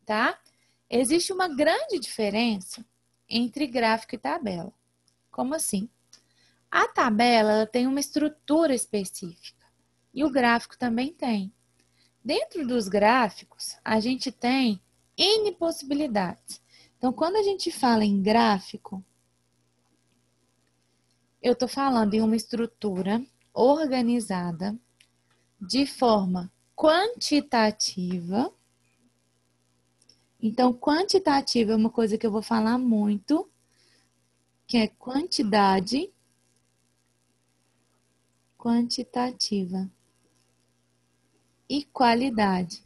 tá? Existe uma grande diferença entre gráfico e tabela. Como assim? A tabela ela tem uma estrutura específica e o gráfico também tem. Dentro dos gráficos, a gente tem N possibilidades. Então, quando a gente fala em gráfico, eu estou falando em uma estrutura organizada de forma quantitativa. Então, quantitativa é uma coisa que eu vou falar muito, que é quantidade quantitativa e qualidade,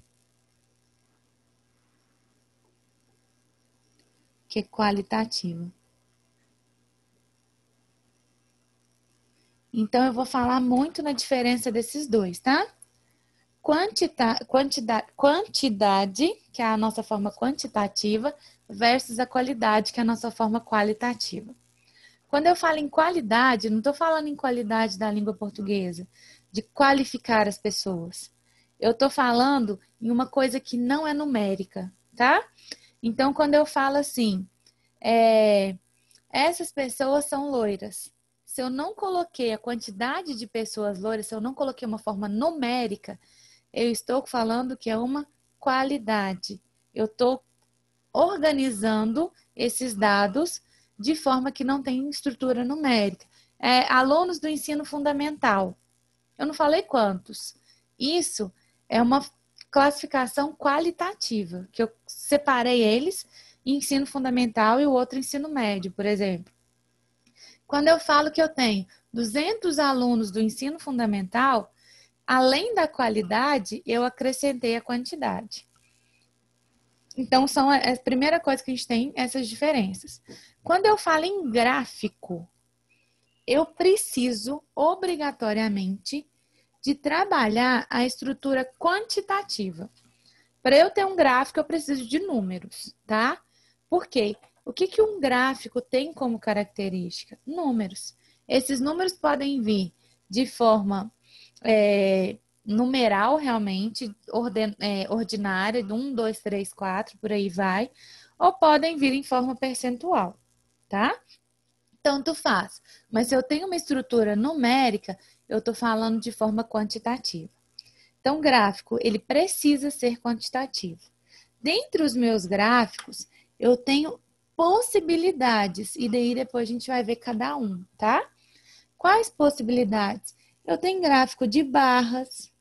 que é qualitativa. Então, eu vou falar muito na diferença desses dois, tá? Quantidade, que é a nossa forma quantitativa, versus a qualidade, que é a nossa forma qualitativa. Quando eu falo em qualidade, não estou falando em qualidade da língua portuguesa, de qualificar as pessoas. Eu estou falando em uma coisa que não é numérica, tá? Então, quando eu falo assim, essas pessoas são loiras. Se eu não coloquei a quantidade de pessoas loiras, se eu não coloquei uma forma numérica, eu estou falando que é uma qualidade. Eu estou organizando esses dados de forma que não tem estrutura numérica. Alunos do ensino fundamental. Eu não falei quantos. Isso é uma classificação qualitativa, que eu separei eles em ensino fundamental e o outro ensino médio, por exemplo. Quando eu falo que eu tenho 200 alunos do ensino fundamental, além da qualidade, eu acrescentei a quantidade. Então, são a primeira coisa que a gente tem, essas diferenças. Quando eu falo em gráfico, eu preciso, obrigatoriamente, de trabalhar a estrutura quantitativa. Para eu ter um gráfico, eu preciso de números, tá? Por quê? O que um gráfico tem como característica? Números. Esses números podem vir de forma numeral, realmente, ordinária, de 1, 2, 3, 4, por aí vai, ou podem vir em forma percentual, tá? Tanto faz. Mas se eu tenho uma estrutura numérica, eu estou falando de forma quantitativa. Então, gráfico, ele precisa ser quantitativo. Dentre os meus gráficos, eu tenho possibilidades, e daí depois a gente vai ver cada um, tá? Quais possibilidades? Eu tenho gráfico de barras.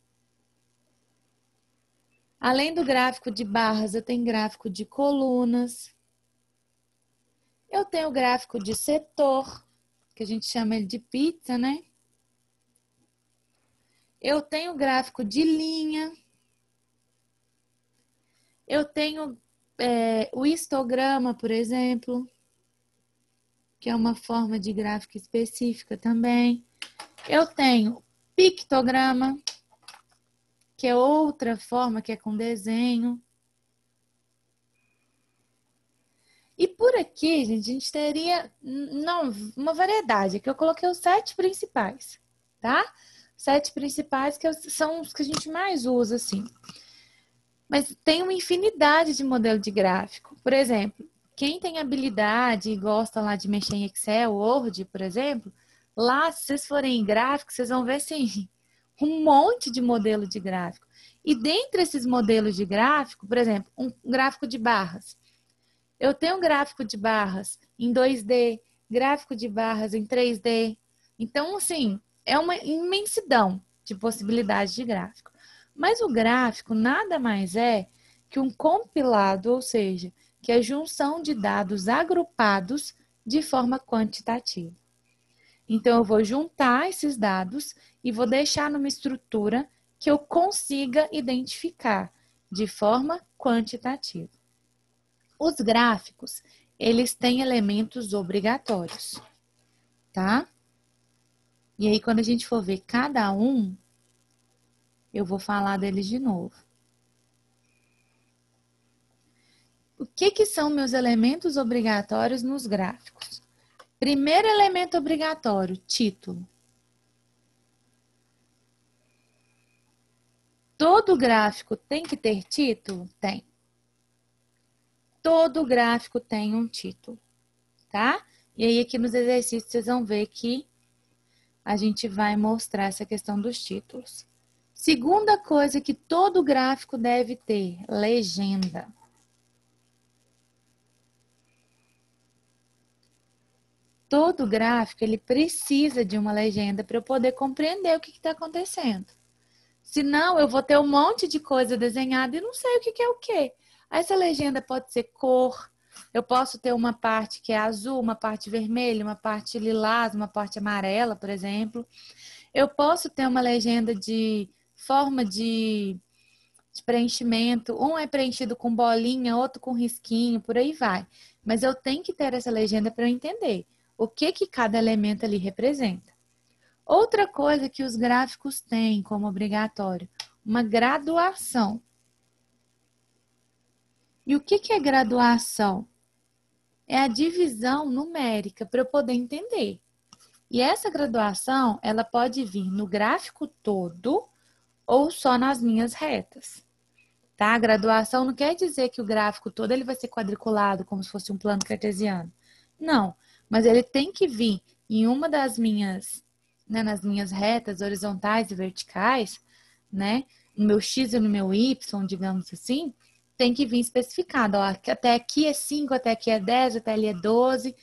Além do gráfico de barras, eu tenho gráfico de colunas. Eu tenho gráfico de setor, que a gente chama ele de pizza, né? Eu tenho gráfico de linha. Eu tenho o histograma, por exemplo, que é uma forma de gráfico específica também. Eu tenho pictograma, que é outra forma, que é com desenho. E por aqui, gente, a gente teria uma variedade, que eu coloquei os 7 principais, tá? 7 principais que são os que a gente mais usa, assim. Mas tem uma infinidade de modelo de gráfico. Por exemplo, quem tem habilidade e gosta lá de mexer em Excel, Word, por exemplo, lá, se vocês forem em gráfico, vocês vão ver, assim, um monte de modelo de gráfico. E dentre esses modelos de gráfico, por exemplo, um gráfico de barras. Eu tenho um gráfico de barras em 2D, gráfico de barras em 3D. Então, assim, é uma imensidão de possibilidades de gráfico. Mas o gráfico nada mais é que um compilado, ou seja, que é a junção de dados agrupados de forma quantitativa. Então, eu vou juntar esses dados e vou deixar numa estrutura que eu consiga identificar de forma quantitativa. Os gráficos, eles têm elementos obrigatórios, tá? E aí, quando a gente for ver cada um, eu vou falar deles de novo. O que são meus elementos obrigatórios nos gráficos? Primeiro elemento obrigatório, título. Todo gráfico tem que ter título? Tem. todo gráfico tem um título, tá? E aí aqui nos exercícios vocês vão ver que a gente vai mostrar essa questão dos títulos. Segunda coisa que todo gráfico deve ter, legenda. Todo gráfico, ele precisa de uma legenda para eu poder compreender o que está acontecendo. Senão, eu vou ter um monte de coisa desenhada e não sei o que é o quê. Essa legenda pode ser cor, eu posso ter uma parte que é azul, uma parte vermelha, uma parte lilás, uma parte amarela, por exemplo. Eu posso ter uma legenda de forma de preenchimento. Um é preenchido com bolinha, outro com risquinho, por aí vai. Mas eu tenho que ter essa legenda para eu entender o que cada elemento ali representa. Outra coisa que os gráficos têm como obrigatório, uma graduação. E o que é graduação? É a divisão numérica para eu poder entender. E essa graduação, ela pode vir no gráfico todo ou só nas minhas retas. Tá? A graduação não quer dizer que o gráfico todo ele vai ser quadriculado, como se fosse um plano cartesiano. Não, mas ele tem que vir em uma das minhas, né, nas minhas retas horizontais e verticais, né, no meu X e no meu Y, digamos assim, tem que vir especificado, ó, que até aqui é 5, até aqui é 10, até ali é 12.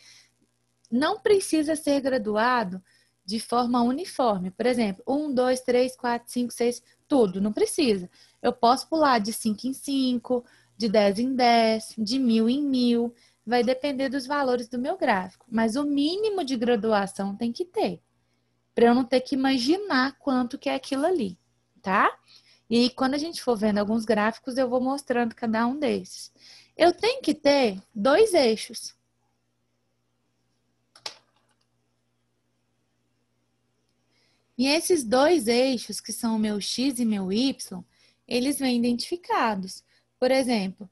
Não precisa ser graduado de forma uniforme. Por exemplo, 1, 2, 3, 4, 5, 6, tudo, não precisa. Eu posso pular de 5 em 5, de 10 em 10, de 1000 em 1000, vai depender dos valores do meu gráfico. Mas o mínimo de graduação tem que ter, para eu não ter que imaginar quanto que é aquilo ali, tá? E quando a gente for vendo alguns gráficos, eu vou mostrando cada um desses. Eu tenho que ter 2 eixos. E esses 2 eixos, que são o meu X e meu Y, eles vêm identificados. Por exemplo,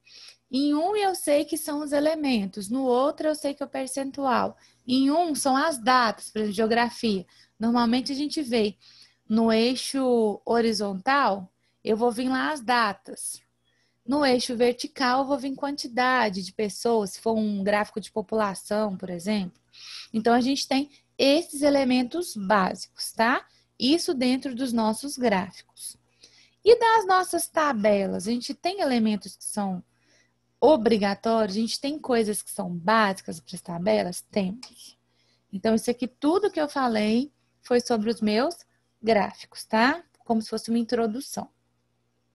em um eu sei que são os elementos, no outro eu sei que é o percentual. Em um são as datas, por exemplo, geografia. Normalmente a gente vê no eixo horizontal, eu vou vir lá as datas. No eixo vertical, eu vou vir quantidade de pessoas, se for um gráfico de população, por exemplo. Então, a gente tem esses elementos básicos, tá? Isso dentro dos nossos gráficos. E das nossas tabelas? A gente tem elementos que são obrigatórios? A gente tem coisas que são básicas para as tabelas? Temos. Então, isso aqui, tudo que eu falei, foi sobre os meus gráficos, tá? Como se fosse uma introdução.